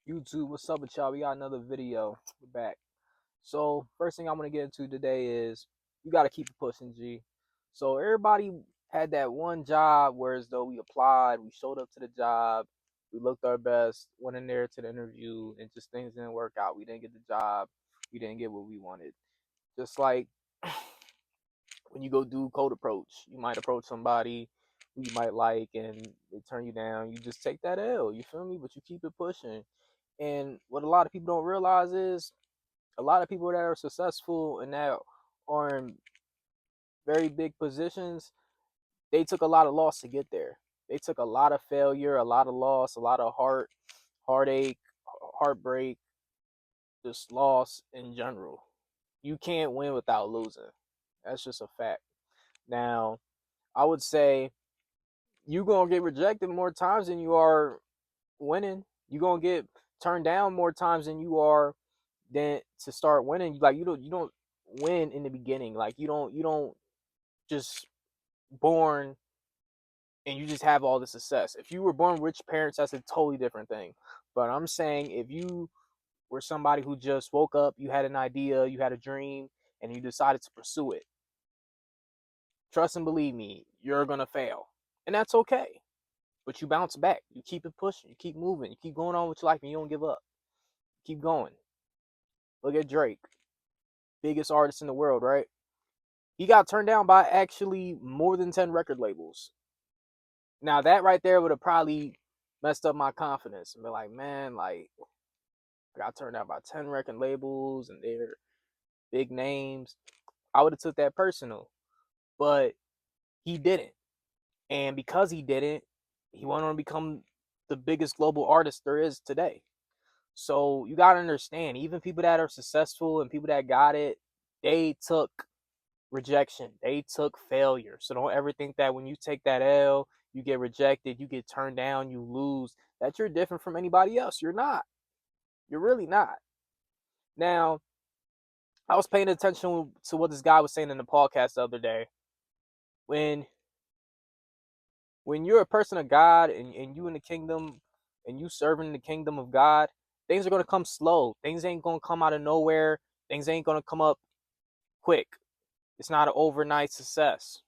YouTube, what's up with y'all? We got another video. We're back. So first thing I'm gonna get into today is you gotta keep it pushing, G. So everybody had that one job where as though we applied, we showed up to the job, we looked our best, went in there to the interview, and just things didn't work out. We didn't get the job, we didn't get what we wanted. Just like when you go do code approach, you might approach somebody who you might like and they turn you down. You just take that L, you feel me? But you keep it pushing. And what a lot of people don't realize is a lot of people that are successful and that are in very big positions, they took a lot of loss to get there. They took a lot of failure, a lot of loss, a lot of heartache, heartbreak, just loss in general. You can't win without losing. That's just a fact. Now, I would say you're gonna get rejected more times than you are winning. You're gonna get turned down more times than you are then to start winning. Like you don't win in the beginning. Like you don't just born and you just have all the success. If you were born rich parents, that's a totally different thing. But I'm saying if you were somebody who just woke up, you had an idea, you had a dream, and you decided to pursue it, trust and believe me, you're gonna fail. And that's okay. But you bounce back. You keep it pushing, you keep moving, you keep going on with your life and you don't give up. Keep going. Look at Drake, biggest artist in the world, right? He got turned down by actually more than 10 record labels. Now that right there would have probably messed up my confidence and be like, man, like I got turned down by 10 record labels and they're big names. I would have took that personal. But he didn't. And because he didn't, he went on to become the biggest global artist there is today. So you gotta understand, even people that are successful and people that got it, they took rejection. They took failure. So don't ever think that when you take that L, you get rejected, you get turned down, you lose, that you're different from anybody else. You're not. You're really not. Now, I was paying attention to what this guy was saying in the podcast the other day. When when you're a person of God and you in the kingdom and you serving the kingdom of God, things are gonna come slow. Things ain't gonna come out of nowhere. Things ain't gonna come up quick. It's not an overnight success.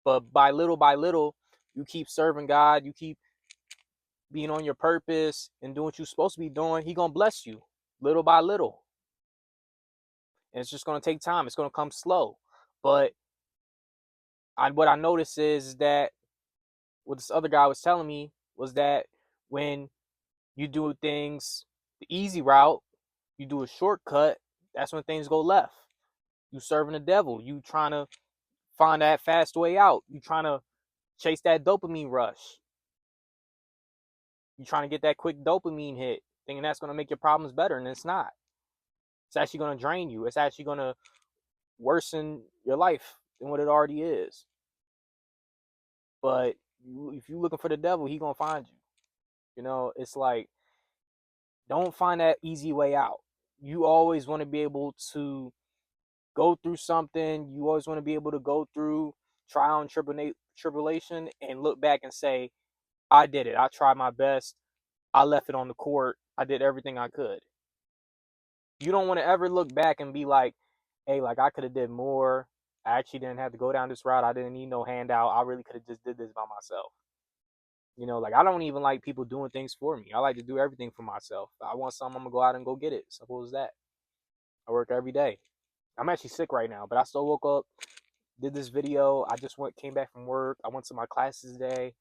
But by little, you keep serving God, you keep being on your purpose and doing what you're supposed to be doing, He gonna bless you little by little. And it's just gonna take time. It's gonna come slow. But what I noticed is that what this other guy was telling me was that when you do things the easy route, you do a shortcut, that's when things go left. You serving the devil. You trying to find that fast way out. You trying to chase that dopamine rush. You trying to get that quick dopamine hit, thinking that's going to make your problems better, and it's not. It's actually going to drain you. It's actually going to worsen your life than what it already is. But if you're looking for the devil, he going to find you. You know, it's like, don't find that easy way out. You always want to be able to go through something. You always want to be able to go through trial and tribulation and look back and say, I did it. I tried my best. I left it on the court. I did everything I could. You don't want to ever look back and be like, hey, like I could have did more. I actually didn't have to go down this route. I didn't need no handout. I really could have just did this by myself. You know, like I don't even like people doing things for me. I like to do everything for myself. If I want something, I'm gonna go out and go get it. Simple as that. I work every day. I'm actually sick right now, but I still woke up, did this video. I just came back from work. I went to my classes today.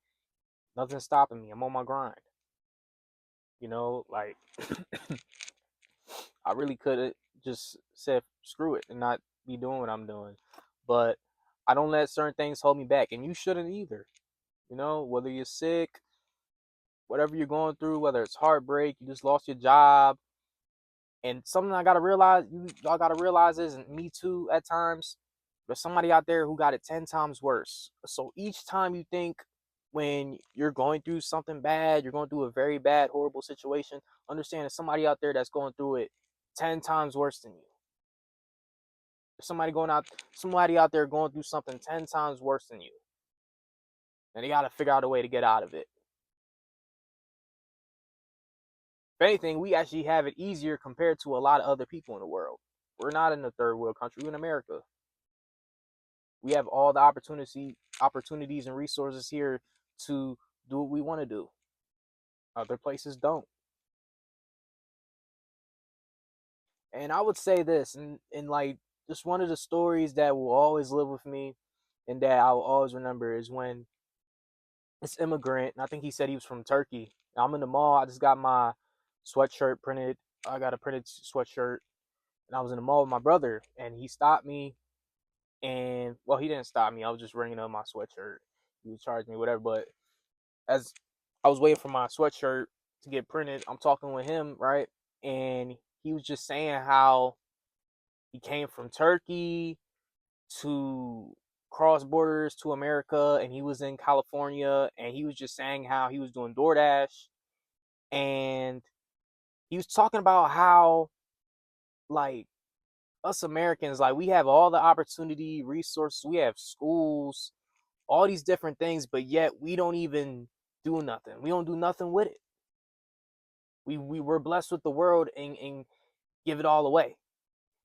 Nothing's stopping me. I'm on my grind. You know, like I really could have just said screw it and not be doing what I'm doing. But I don't let certain things hold me back. And you shouldn't either. You know, whether you're sick, whatever you're going through, whether it's heartbreak, you just lost your job. And something I gotta realize, y'all gotta realize is, and me too at times, there's somebody out there who got it 10 times worse. So each time you think when you're going through something bad, you're going through a very bad, horrible situation, understand there's somebody out there that's going through it 10 times worse than you. There's somebody out there going through something 10 times worse than you. And you gotta figure out a way to get out of it. If anything, we actually have it easier compared to a lot of other people in the world. We're not in a third world country. We're in America. We have all the opportunities and resources here to do what we want to do. Other places don't. And I would say this, and like just one of the stories that will always live with me and that I will always remember is when this immigrant, and I think he said he was from Turkey. I'm in the mall. I just got my sweatshirt printed. I got a printed sweatshirt, and I was in the mall with my brother, and he stopped me. And well, he didn't stop me. I was just ringing up my sweatshirt. He was charging me whatever. But as I was waiting for my sweatshirt to get printed, I'm talking with him, right? And he was just saying how he came from Turkey to cross borders to America, and he was in California, and he was just saying how he was doing DoorDash, and he was talking about how like us Americans, like we have all the opportunity, resources, we have schools, all these different things, but yet we don't even do nothing. We don't do nothing with it. We were blessed with the world and give it all away.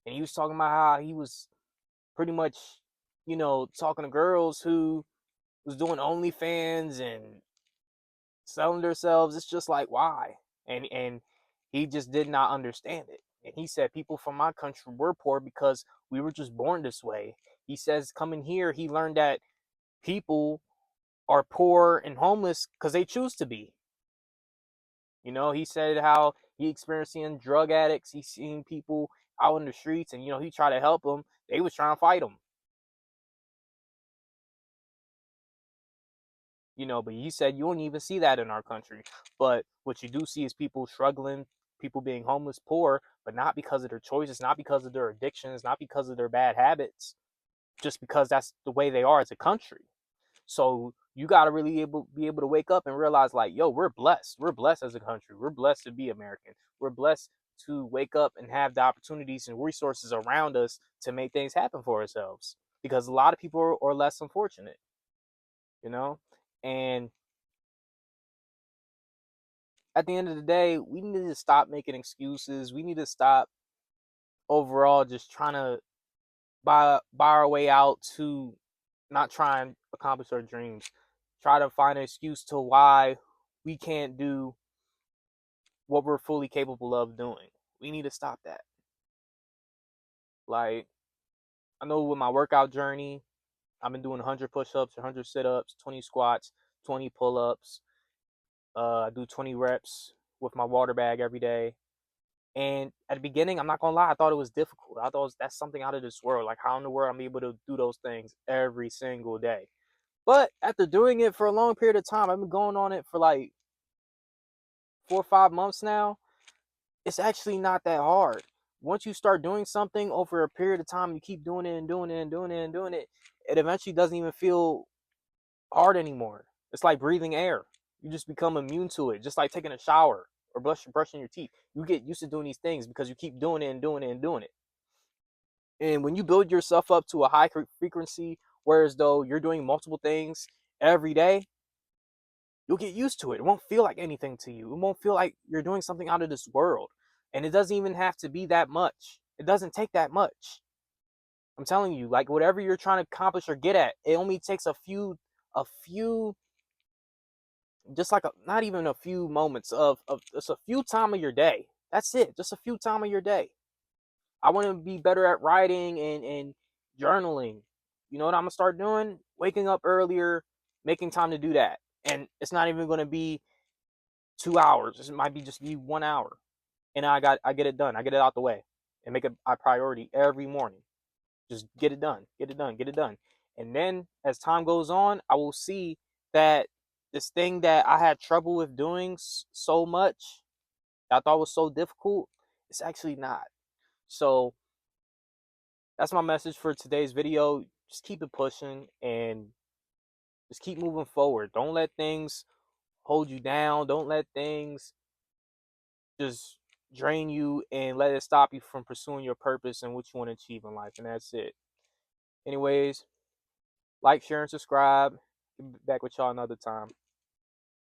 And he was talking about how he was pretty much, talking to girls who was doing OnlyFans and selling themselves. It's just like why? And he just did not understand it. And he said people from my country were poor because we were just born this way. He says coming here, he learned that people are poor and homeless because they choose to be. He said how he experienced seeing drug addicts. He's seen people out in the streets, and he tried to help them. They was trying to fight him. But he said you don't even see that in our country. But what you do see is people struggling, people being homeless, poor, but not because of their choices, not because of their addictions, not because of their bad habits, just because that's the way they are as a country. So you got to really be able to wake up and realize, like, yo, we're blessed. We're blessed as a country. We're blessed to be American. We're blessed to wake up and have the opportunities and resources around us to make things happen for ourselves. Because a lot of people are less unfortunate, you know? And at the end of the day, we need to stop making excuses. We need to stop overall just trying to buy our way out to not try and accomplish our dreams. Try to find an excuse to why we can't do what we're fully capable of doing. We need to stop that. Like, I know with my workout journey, I've been doing 100 push-ups, 100 sit-ups, 20 squats, 20 pull-ups. I do 20 reps with my water bag every day. And at the beginning, I'm not gonna lie, I thought it was difficult. I thought that's something out of this world. Like, how in the world I'm able to do those things every single day? But after doing it for a long period of time, I've been going on it for like 4 or 5 months now. It's actually not that hard. Once you start doing something over a period of time, you keep doing it and doing it and doing it and doing it, it eventually doesn't even feel hard anymore. It's like breathing air. You just become immune to it, just like taking a shower or brushing your teeth. You get used to doing these things because you keep doing it and doing it and doing it. And when you build yourself up to a high frequency, whereas though you're doing multiple things every day, you'll get used to it. It won't feel like anything to you. It won't feel like you're doing something out of this world. And it doesn't even have to be that much. It doesn't take that much. I'm telling you, like whatever you're trying to accomplish or get at, it only takes a few, just like not even a few moments of just a few time of your day. That's it. Just a few time of your day. I want to be better at writing and journaling. You know what I'm gonna start doing? Waking up earlier, making time to do that. And it's not even gonna be 2 hours. It might be just be 1 hour. And I get it done. I get it out the way and make it a priority every morning. Just get it done. Get it done. Get it done. And then as time goes on, I will see that this thing that I had trouble with doing so much, I thought was so difficult, it's actually not. So that's my message for today's video. Just keep it pushing and just keep moving forward. Don't let things hold you down. Don't let things just drain you and let it stop you from pursuing your purpose and what you want to achieve in life. And that's it. Anyways, like, share, and subscribe. Back with y'all another time.